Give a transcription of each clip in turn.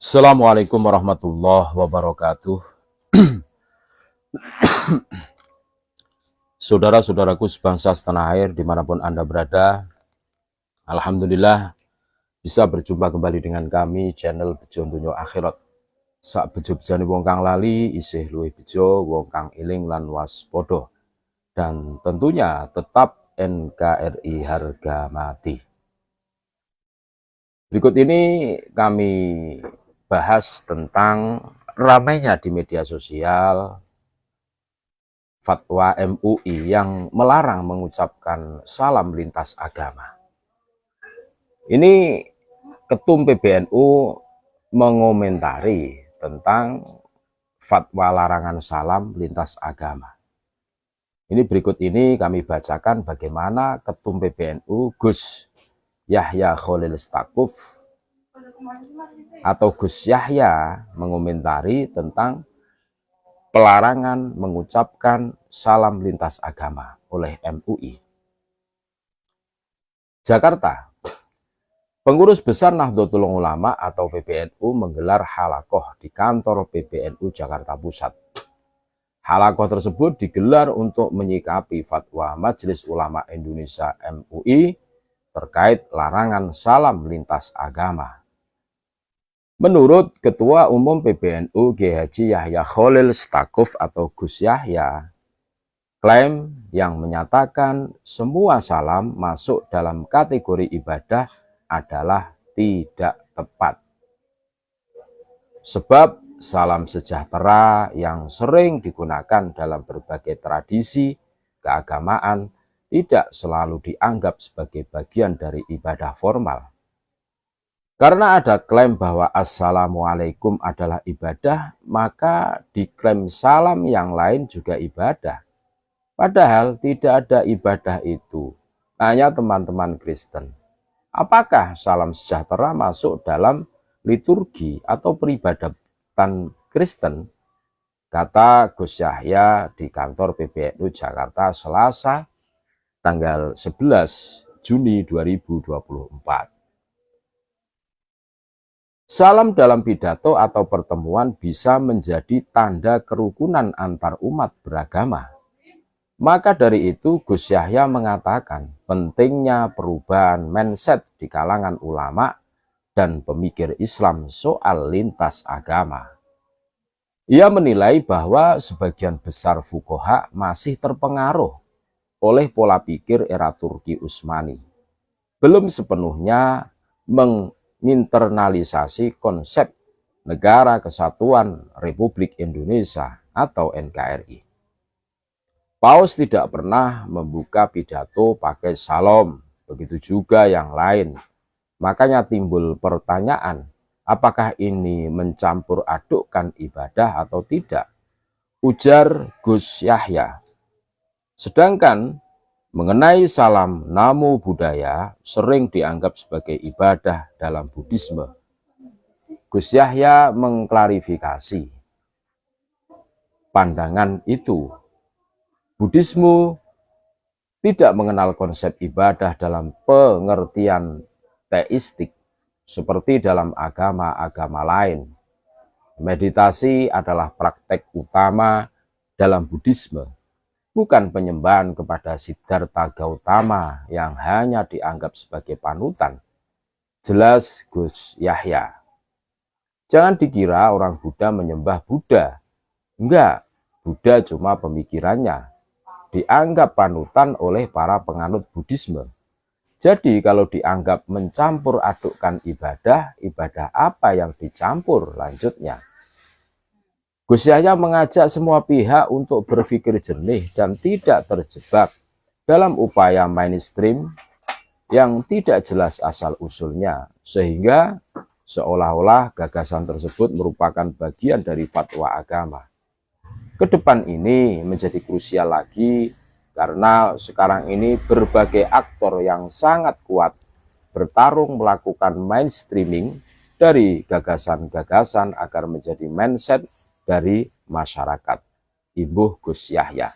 Assalamualaikum warahmatullahi wabarakatuh. Saudara-saudaraku sebangsa setanah air dimanapun Anda berada, alhamdulillah bisa berjumpa kembali dengan kami channel Bejo Dunyo Akhirat. Sak bejo bejane wong kang lali isih luwih bejo wong kang eling lan waspada. Dan tentunya tetap NKRI harga mati. Berikut ini kami bahas tentang ramainya di media sosial fatwa MUI yang melarang mengucapkan salam lintas agama. Ini Ketum PBNU mengomentari tentang fatwa larangan salam lintas agama. Ini berikut ini kami bacakan bagaimana Ketum PBNU Gus Yahya Khalil Stakuf atau Gus Yahya mengomentari tentang pelarangan mengucapkan salam lintas agama oleh MUI. Jakarta, pengurus besar Nahdlatul Ulama atau PBNU menggelar halakoh di kantor PBNU Jakarta Pusat. Halakoh tersebut digelar untuk menyikapi fatwa Majelis Ulama Indonesia MUI terkait larangan salam lintas agama. Menurut Ketua Umum PBNU G.H. Yahya Khalil Stakuf atau Gus Yahya, klaim yang menyatakan semua salam masuk dalam kategori ibadah adalah tidak tepat. Sebab salam sejahtera yang sering digunakan dalam berbagai tradisi keagamaan tidak selalu dianggap sebagai bagian dari ibadah formal. Karena ada klaim bahwa Assalamualaikum adalah ibadah, maka diklaim salam yang lain juga ibadah. Padahal tidak ada ibadah itu, hanya teman-teman Kristen. Apakah salam sejahtera masuk dalam liturgi atau peribadatan Kristen? Kata Gus Yahya di kantor PBNU Jakarta Selasa, tanggal 11 Juni 2024. Salam dalam pidato atau pertemuan bisa menjadi tanda kerukunan antar umat beragama. Maka dari itu Gus Yahya mengatakan pentingnya perubahan mindset di kalangan ulama dan pemikir Islam soal lintas agama. Ia menilai bahwa sebagian besar fuqaha masih terpengaruh oleh pola pikir era Turki Utsmani. Belum sepenuhnya menginternalisasi konsep Negara Kesatuan Republik Indonesia atau NKRI. Paus tidak pernah membuka pidato pakai salam, begitu juga yang lain. Makanya timbul pertanyaan, apakah ini mencampur adukkan ibadah atau tidak? Ujar Gus Yahya. Sedangkan mengenai salam namo buddhaya sering dianggap sebagai ibadah dalam Buddhisme. Gus Yahya mengklarifikasi pandangan itu. Buddhisme tidak mengenal konsep ibadah dalam pengertian teistik seperti dalam agama-agama lain. Meditasi adalah praktek utama dalam Buddhisme, bukan penyembahan kepada Siddhartha Gautama yang hanya dianggap sebagai panutan. Jelas Gus Yahya. Jangan dikira orang Buddha menyembah Buddha. Enggak, Buddha cuma pemikirannya dianggap panutan oleh para penganut Buddhisme. Jadi kalau dianggap mencampur adukkan ibadah, ibadah apa yang dicampur lanjutnya? Gus Yahya mengajak semua pihak untuk berpikir jernih dan tidak terjebak dalam upaya mainstream yang tidak jelas asal-usulnya, sehingga seolah-olah gagasan tersebut merupakan bagian dari fatwa agama. Kedepan ini menjadi krusial lagi karena sekarang ini berbagai aktor yang sangat kuat bertarung melakukan mainstreaming dari gagasan-gagasan agar menjadi mindset dari masyarakat. Imbuh Gus Yahya.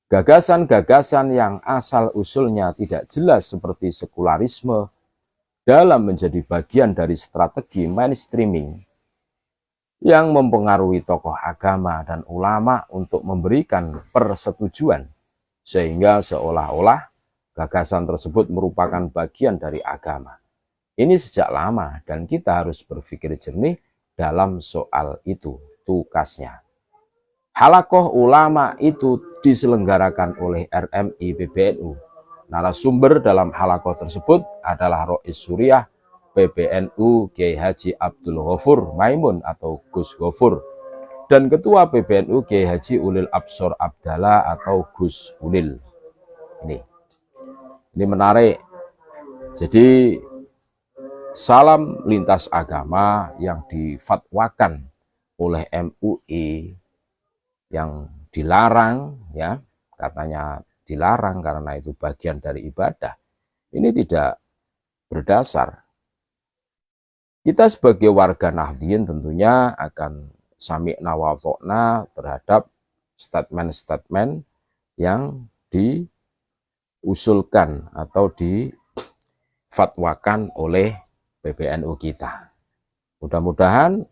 Gagasan-gagasan yang asal-usulnya tidak jelas seperti sekularisme dalam menjadi bagian dari strategi mainstreaming yang mempengaruhi tokoh agama dan ulama untuk memberikan persetujuan, sehingga seolah-olah gagasan tersebut merupakan bagian dari agama. Ini sejak lama dan kita harus berpikir jernih dalam soal itu, tukasnya. Halakoh ulama itu diselenggarakan oleh RMI PBNU. Narasumber dalam halakoh tersebut adalah Rois Suriah PBNU Kiai Haji Abdul Ghafur Maimun atau Gus Ghafur, dan Ketua PBNU Kiai Haji Ulil Absor Abdallah atau Gus Ulil. Ini menarik. Jadi salam lintas agama yang difatwakan oleh MUI yang dilarang, ya katanya dilarang karena itu bagian dari ibadah, ini tidak berdasar. Kita sebagai warga Nahdliyin tentunya akan sami'na wa ta'na terhadap statement-statement yang diusulkan atau difatwakan oleh PBNU kita. Mudah-mudahan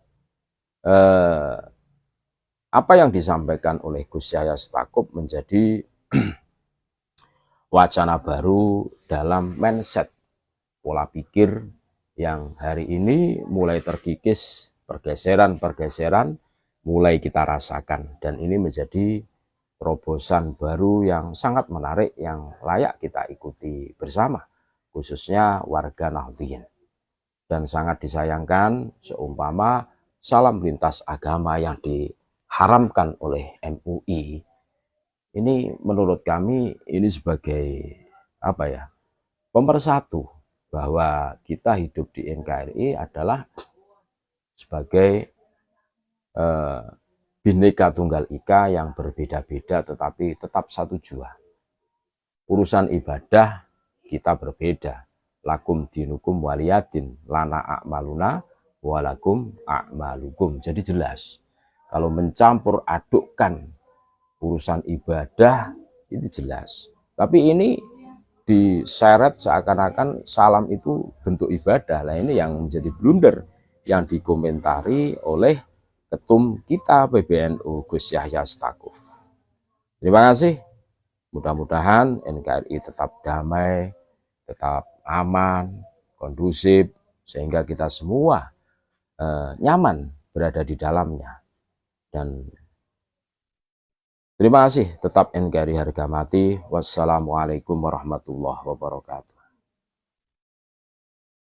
apa yang disampaikan oleh Gus Yahya Stakuf menjadi wacana baru dalam mindset pola pikir yang hari ini mulai terkikis, pergeseran-pergeseran mulai kita rasakan, dan ini menjadi terobosan baru yang sangat menarik yang layak kita ikuti bersama, khususnya warga Nahdliyin. Dan sangat disayangkan seumpama salam lintas agama yang diharamkan oleh MUI ini, menurut kami ini sebagai pemersatu bahwa kita hidup di NKRI adalah sebagai Bhinneka Tunggal Ika yang berbeda-beda tetapi tetap satu jua. Urusan ibadah kita berbeda. Lakum dinukum waliyadin, lana a'maluna walakum a'malukum. Jadi jelas, kalau mencampur adukkan urusan ibadah itu jelas. Tapi ini diseret seakan-akan salam itu bentuk ibadah. Nah, ini yang menjadi blunder yang dikomentari oleh ketum kita PBNU Gus Yahya Stakuf. Terima kasih. Mudah-mudahan NKRI tetap damai, tetap aman, kondusif, sehingga kita semua nyaman berada di dalamnya. Dan terima kasih, tetap NKRI harga mati. Wassalamualaikum warahmatullahi wabarakatuh.